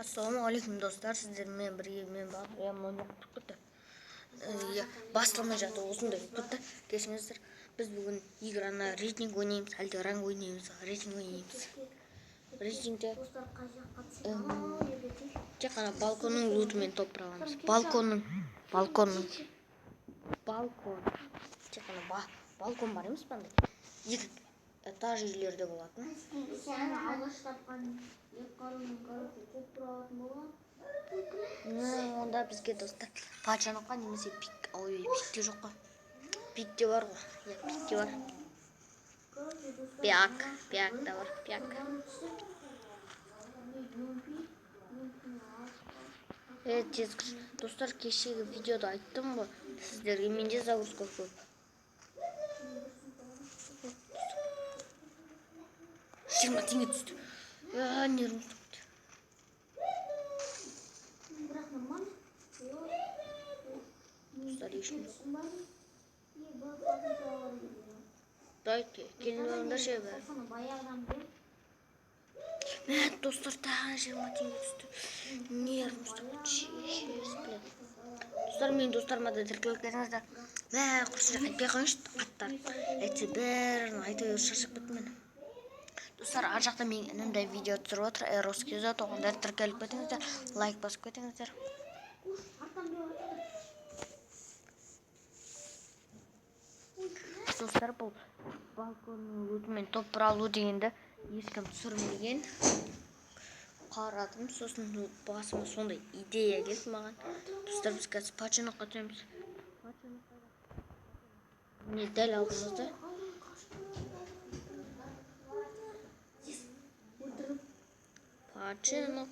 Ассалаумағалейкум достар, сіздермен бірге мен бағдарламам ойнап кетті. Басталмай жатыр осындай кетті. Кешіңіздер, біз бүгін играны рейтинг ойнаймыз, әлде ранг ойнаймыз, рейтинг ойнаймыз. Рейтингте тек қана балконның лутымен топтыра аламыз. Балкон. Тек қана балкон бар емес пе? Екі этаж үйлерде болатын. Онда бізге достар пачанокқа немесе пик, пикте жоқ қой. Пикте бар ғой. Пикте бар. Пиак та бар. Достар, кешегі видеода айттым ғой сіздерге, менде загрузка көп. 20 теңге түсті. Нервім түсті. Дайте, келініңді ше бәрі. Достар, тағы 20 теңге түсті. Нервім түсті. Достар, мен достарыма да тіркеліп кетіңіздер. Құрсын айтпай қойыңызшы аттар. Әйтсе бәрін айта беріп шаршап кеттім мен. Достар, ар жақта менің інімде видео түсіріп отыр. Роскизот, оғанда тіркеліп кетіңіздер. Лайк басып кетіңіздер. Достар, бұл балконның лутымен топтыра алу дегенді ешкім түсірмеген. Қарадым, сосын басыма сондай идея келді маған. Достар, біз қазір пачанокқа түсеміз. Міне дәл алдымызда. Пачанок.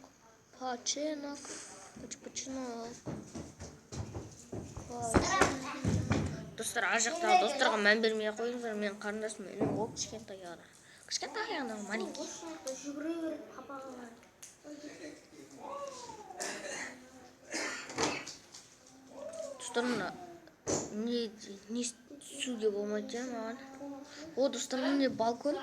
Достар, ар жақтағы достарға мән бермей қойыңыздар. Мен қарындасым інім ол кішкентай аяғында. Кішкентай аяғында маленький. Достар, мына не түсуге болмайды маған. Достар, міне балкон.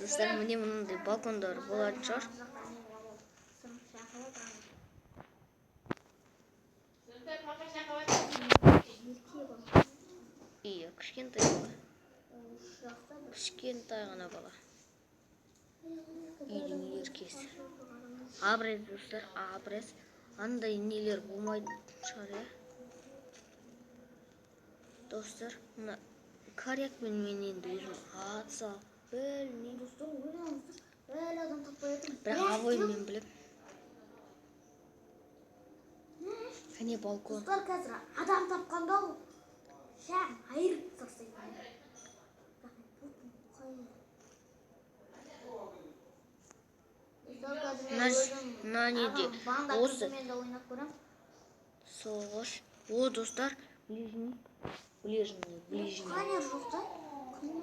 Достар, міне мұндай балкондар болатын шығар. Кішкентай ғана бала. Үйдің еркесі. Абрез, достар, абрез. Андай нелер болмайды шығар, е? Достар, мына корякпен мен енді өзім атса білмеймін. Бірақ авоймен біліп. Кәне балкон. Достар, қазір адам тапқанда ол шағын айырып тастайды. Мына неде осы соғыш. Достар, ближний.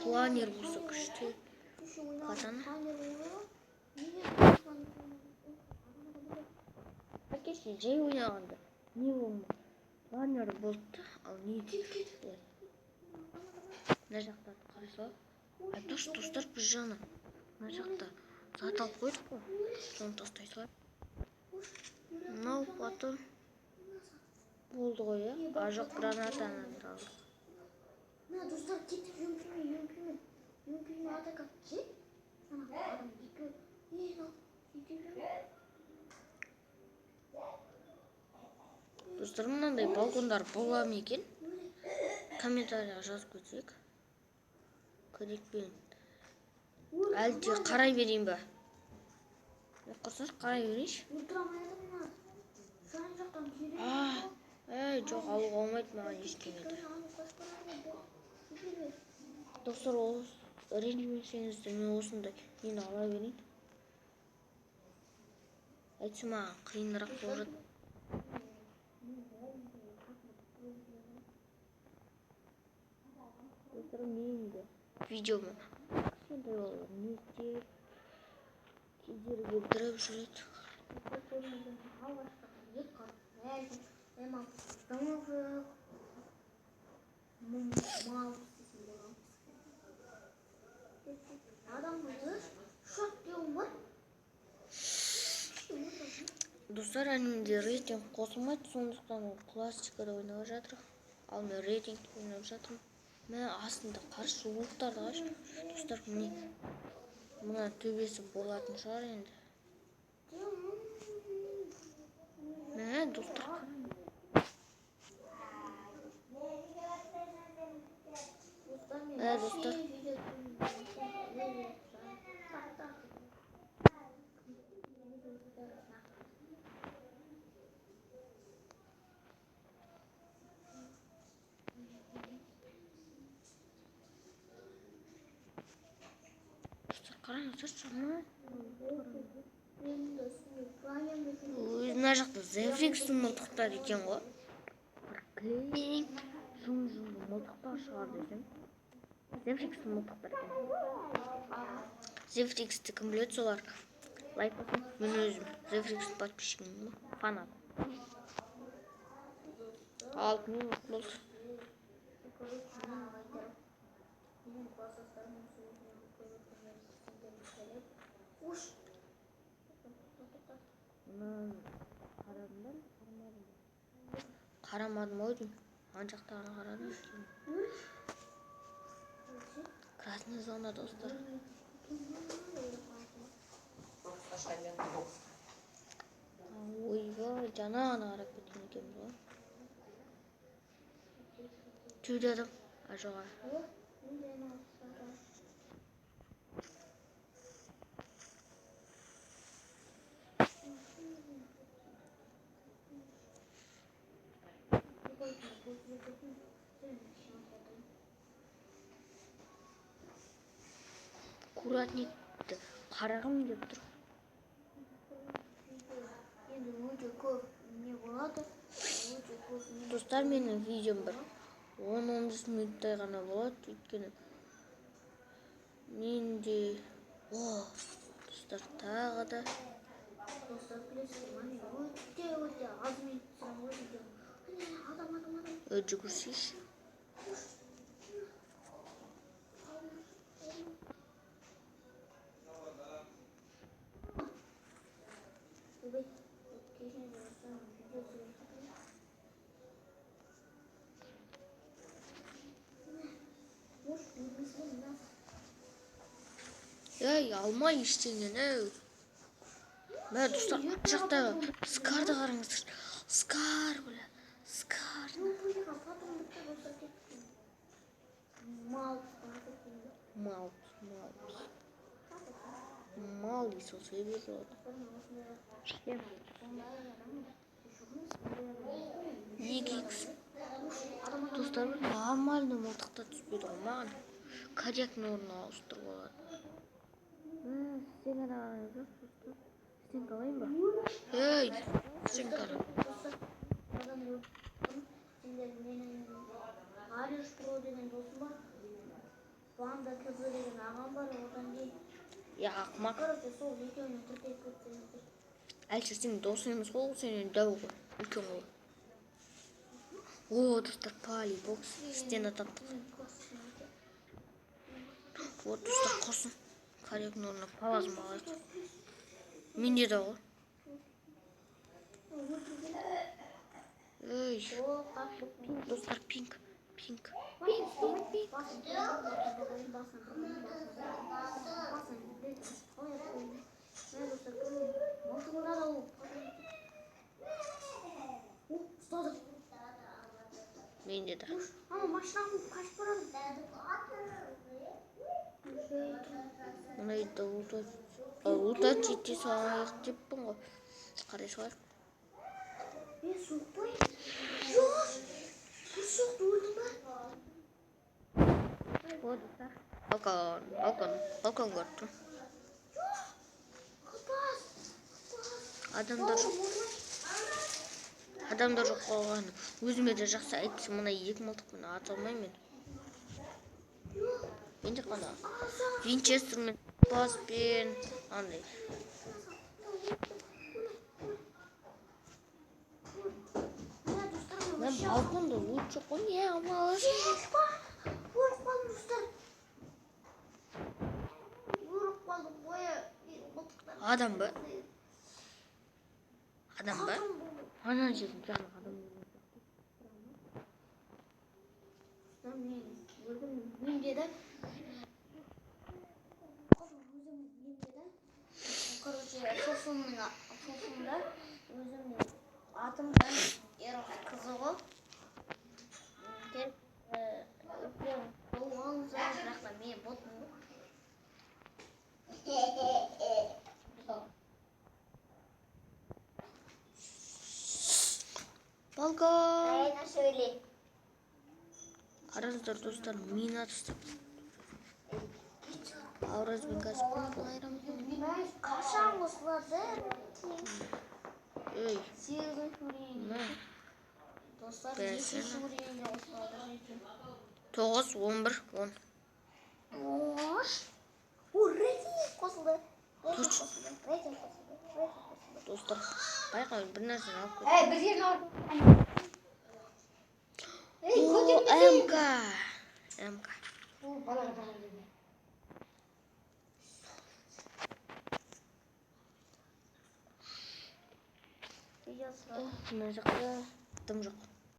Планер болса күшті. Қатаны. Әкесі жай ойнағанда не болмайды. Планер болды, ал не дейді? Мына жақта қараса. Достар, біз жаны. Мына жақта зат алып қойдық қой. Соны тастай салайық. Мынау потом болды ғой, е? Жоқ, гранатаны алдық. Мына достар, кетіп өңкіме атака кет. Адам екі. Достар, мынандай балкондар бола ма екен? Комментарияға жазып кетсек. Көрекпен. Әлде қарай берейін ба? Құрсаш, қарай берейінші. Жоқ, алуға олмайды маған ештеңеді. Достар, ренжімесеңіздер, мен осындай нені ала берейін. Әйтсе маған қиынырақ болып. Достар, менде видеома кішкентай балалар не істеп кездері келтіріп жүреді. Адамды шок деуім бар. Достар, әнімде рейтинг қосылмайды, сондықтан ол классикада ойнап жатыр. Ал мен рейтингте ойнап жатырмын. Міне астында қарсы жуықтарды қарашы. Достар, мына төбесі болатын шығар енді. Міне достар, достар. Қараңыздаршы, мына жақта Зеврикстің мылтықтары екен ғой. Кілең жұң-жұңды мылтықтар шығар десем. Зеврикстің мылтықтары екен. Зевриксті кім біледі, солар лайк бассын. Мен өзім Зеврикстің подписчигімін, фанат. Алтын болды. Қарамадым ой деймін. Ана жақтағына қарадым. Красный зона, достар. Ойбай, жаңа ғана қарап кеткен екенбіз ғой. Түйді адам, ажыға. Куратникті қарағым деп тұр. Достар, менің видеом бір 10-15 минуттай ғана болады, өйткені менде достар тағы да жүгірсейші. Ей, алма ештеңені. Мә, достар, жақтағы Скарды қараңыздар. Скар, бля, Скар. Мал дейсің, сөйбе болады. Достар, нормальный мылтықта түспейді ғой маған. Корректный орнына ауыстырып алады. Сен қараңыздар, достар. Сен қалайын ба? Ей, сен қара. Ариш Про деген досым бар. Банда КЗ деген ағам бар, одан кейін. Я ақымақ. Сол екеуіне түртейіп көтсеңіздер. Әлші сен досың емес қой, сенен дәу ғой, үлкен ғой. О, достар, полибокс стена таптық. Вот, достар, құрсын. Корректный орнына плазма алайық. Менде де ғой. Ей, достар, пинк. Менде де. Мына үйді ұлта жетте салайық деппін ғой. Қарай салайық. Соқпай? Жоқ! Соқты өлдің ба? Вот, балкон көрттім. Адамдар жоқ қалғаны. Өзіме де жақсы айтсам, мына екі мылтықпен ата алмаймын мен. Менде қана Винчестермен, паспен, андай. Мен балконда от жоқ қой, не амалыз? Өліп қалдым, достар. Адам ба? Адам ба? Ана жердің жаңағы адам. Мен деді. Короче, сосымда өзімнің атымдан қызығы үлкен болғаныңызға бірақ та мен ботпын. Балга. Aynen söyle. Қараңыздар достар, мина тастап. Ауразбен қазір күн айырамыз. Kaşan mısladı? Ей, Сиырдың көрейін. Достар, Бәсін. екінші көрейін осылады. 9, 11, 10. Ош. О, рейтинг қосылды. Туч. Рейтинг қосылды. Достар, байқа бір нәрсені алып кет. Bir yerini aldım. О, МК. МК. Bu bana kadar dedi. Мына жақта дым жоқ.